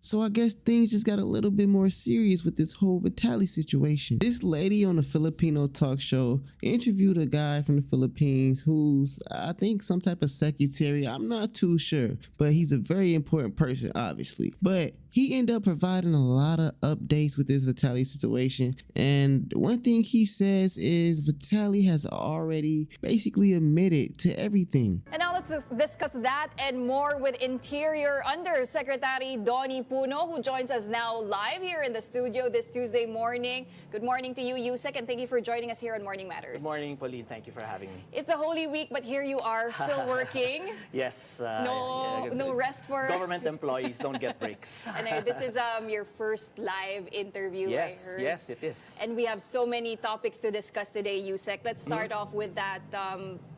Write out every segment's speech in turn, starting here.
So I guess things just got a little bit more serious with this whole Vitaly situation. This lady on a Filipino talk show interviewed a guy from the Philippines who's, I think, some type of secretary. I'm not too sure, but he's a very important person, obviously. But he ended up providing a lot of updates with this Vitaly situation. And one thing he says is Vitaly has already basically admitted to everything. And now let's discuss that and more with Interior Undersecretary Donnie Puno, who joins us now live here in the studio this Tuesday morning. Good morning to you, Yusek, and thank you for joining us here on Morning Matters. Good morning, Pauline. Thank you for having me. It's a Holy Week, but here you are, still working. Yes. No rest for... Government employees don't get breaks. And this is your first live interview, yes, I heard. Yes, it is. And we have so many topics to discuss today, Yusek. Let's start off with that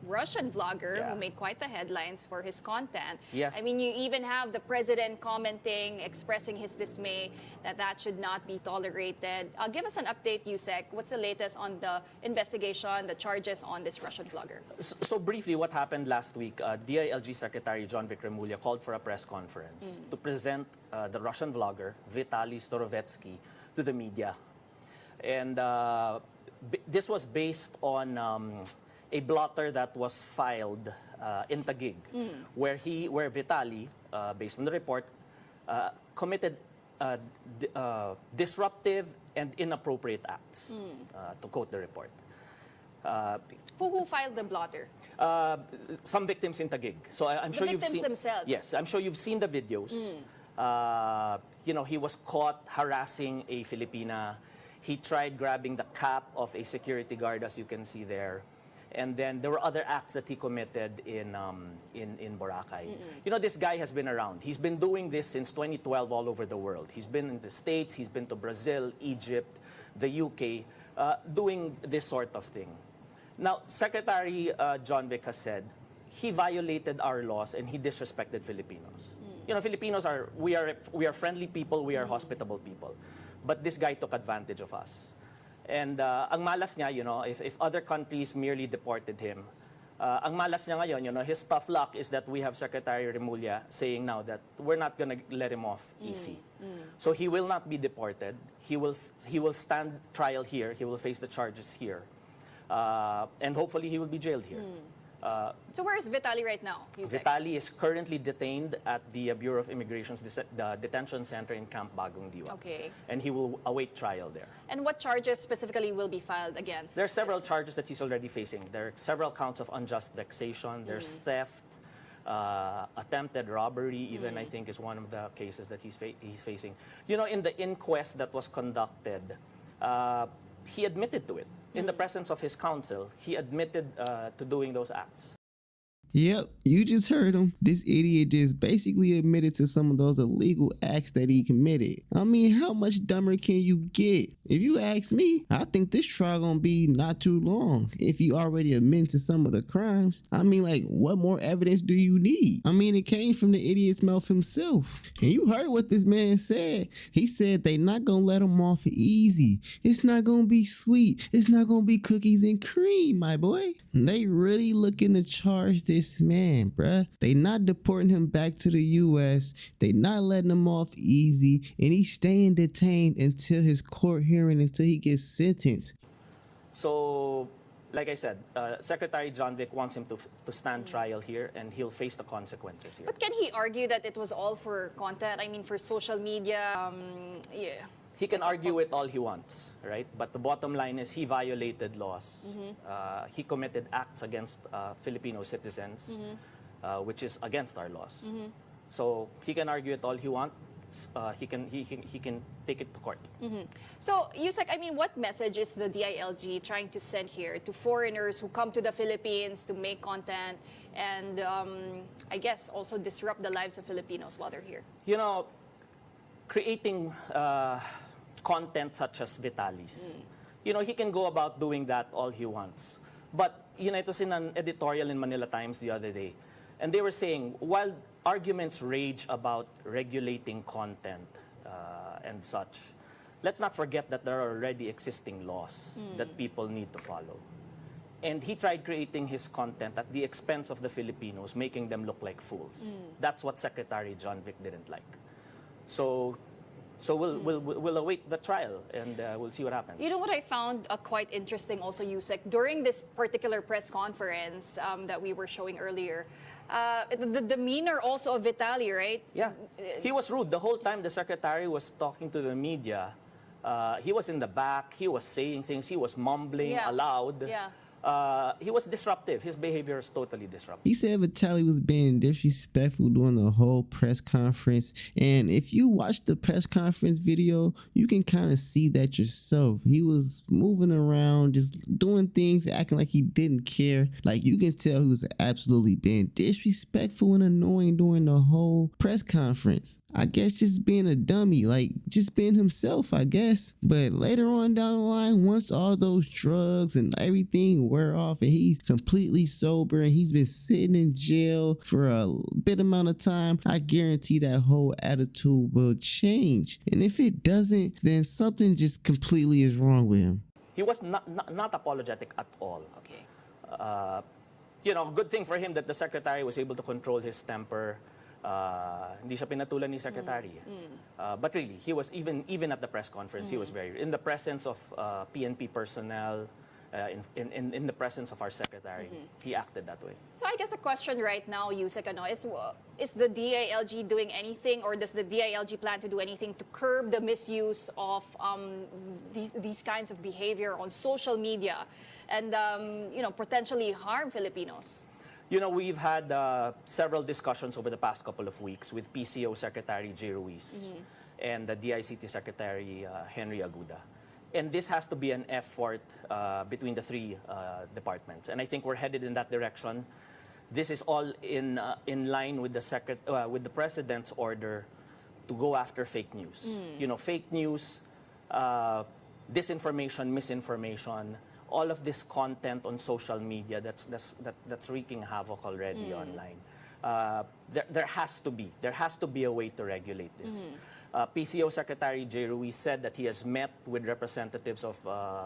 Russian vlogger who made quite the headlines for his content. Yeah. I mean, you even have the president commenting, expressing his dismay that that should not be tolerated. Give us an update, Yusek. What's the latest on the investigation, the charges on this Russian vlogger? So briefly, what happened last week, DILG Secretary John Vic Remulla called for a press conference to present the Russian vlogger, Vitaly Starovetsky, to the media. And this was based on a blotter that was filed in Taguig, where Vitaly, based on the report, committed disruptive and inappropriate acts, to quote the report. Who filed the blotter? Some victims in Taguig. So I'm sure you've seen themselves. Yes, I'm sure you've seen the videos. You know, he was caught harassing a Filipina. He tried grabbing the cap of a security guard, as you can see there. And then there were other acts that he committed in Boracay. You know, this guy has been around. He's been doing this since 2012 all over the world. He's been in the States, he's been to Brazil, Egypt, the UK, doing this sort of thing. Now, Secretary John Vic has said he violated our laws and he disrespected Filipinos. You know, Filipinos we are friendly people, we are hospitable people. But this guy took advantage of us. And ang malas niya, you know, if other countries merely deported him, ang malas niya ngayon, you know, his tough luck is that we have Secretary Remulla saying now that we're not going to let him off easy. So he will not be deported. He will stand trial here. He will face the charges here. And hopefully he will be jailed here. So where is Vitaly right now, Yusek? Vitaly is currently detained at the Bureau of Immigration's detention center in Camp Bagong Diwa. Okay. And he will await trial there. And what charges specifically will be filed against? There are several charges that he's already facing. There are several counts of unjust vexation. There's theft, attempted robbery, even I think is one of the cases that he's facing. You know, in the inquest that was conducted, he admitted to it. In the presence of his counsel, he admitted to doing those acts. Yep, you just heard him. This idiot just basically admitted to some of those illegal acts that he committed. I mean, how much dumber can you get? If you ask me, I think this trial gonna be not too long. If you already admit to some of the crimes, I mean, like, what more evidence do you need? I mean, it came from the idiot's mouth himself. And you heard what this man said. He said they not gonna let him off easy. It's not gonna be sweet. It's not gonna be cookies and cream, my boy. They really looking to charge this man, bruh. They not deporting him back to the U.S. They not letting him off easy, and he's staying detained until his court hearing, until he gets sentenced. So, like I said, Secretary John Vic wants him to stand trial here, and he'll face the consequences here. But can he argue that it was all for content? I mean, for social media, yeah. He can argue it all he wants, right? But the bottom line is he violated laws. He committed acts against Filipino citizens, which is against our laws. So he can argue it all he wants. He can take it to court. So, Yusek, I mean, what message is the DILG trying to send here to foreigners who come to the Philippines to make content and, I guess, also disrupt the lives of Filipinos while they're here? You know, creating content such as Vitaly's. You know, he can go about doing that all he wants. But, you know, it was in an editorial in Manila Times the other day. And they were saying, while arguments rage about regulating content and such, let's not forget that there are already existing laws that people need to follow. And he tried creating his content at the expense of the Filipinos, making them look like fools. That's what Secretary John Vic didn't like. So we'll await the trial, and we'll see what happens. You know what I found quite interesting also, Yusek, during this particular press conference that we were showing earlier, the demeanor also of Vitaly, right? Yeah, he was rude the whole time the secretary was talking to the media. He was in the back, he was saying things, he was mumbling aloud. Yeah. He was disruptive. His behavior is totally disruptive. He said Vitaly was being disrespectful during the whole press conference. And if you watch the press conference video, you can kind of see that yourself. He was moving around, just doing things, acting like he didn't care. Like, you can tell he was absolutely being disrespectful and annoying during the whole press conference. I guess just being a dummy, like just being himself, I guess. But later on down the line, once all those drugs and everything wear off and he's completely sober and he's been sitting in jail for a bit amount of time, I guarantee that whole attitude will change. And if it doesn't, then something just completely is wrong with him. He was not apologetic at all. Okay. You know, good thing for him that the secretary was able to control his temper. Hindi siya pinatulan ni secretary. But really, he was even at the press conference, he was very in the presence of PNP personnel, in the presence of our secretary. He acted that way. So I guess the question right now, Yusek, is the DILG doing anything, or does the DILG plan to do anything to curb the misuse of these kinds of behavior on social media and potentially harm Filipinos? You know, we've had several discussions over the past couple of weeks with PCO Secretary J. Ruiz and the DICT Secretary Henry Aguda. And this has to be an effort between the three departments. And I think we're headed in that direction. This is all in line with the President's order to go after fake news. You know, fake news, disinformation, misinformation, all of this content on social media that's wreaking havoc already online. There has to be a way to regulate this. PCO Secretary J. Ruiz said that he has met with representatives of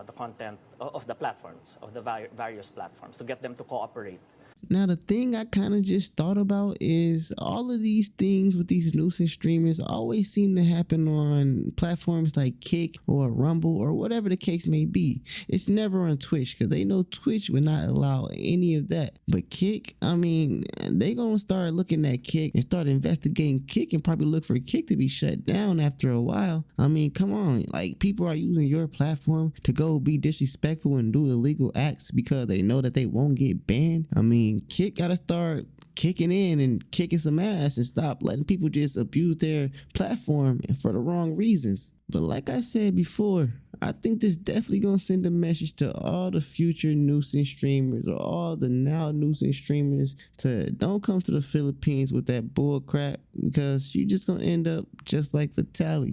the content of the platforms, of the various platforms, to get them to cooperate. Now, the thing I kind of just thought about is all of these things with these nuisance streamers always seem to happen on platforms like Kick or Rumble or whatever the case may be. It's never on Twitch because they know Twitch would not allow any of that. But Kick, I mean, they gonna start looking at Kick and start investigating Kick and probably look for Kick to be shut down after a while. I mean, come on, like, people are using your platform to go be disrespectful and do illegal acts because they know that they won't get banned. I mean, Kick gotta start kicking in and kicking some ass and stop letting people just abuse their platform for the wrong reasons. But like I said before, I think this definitely gonna send a message to all the future nuisance streamers or all the now nuisance streamers to don't come to the Philippines with that bull crap, because you're just gonna end up just like Vitaly.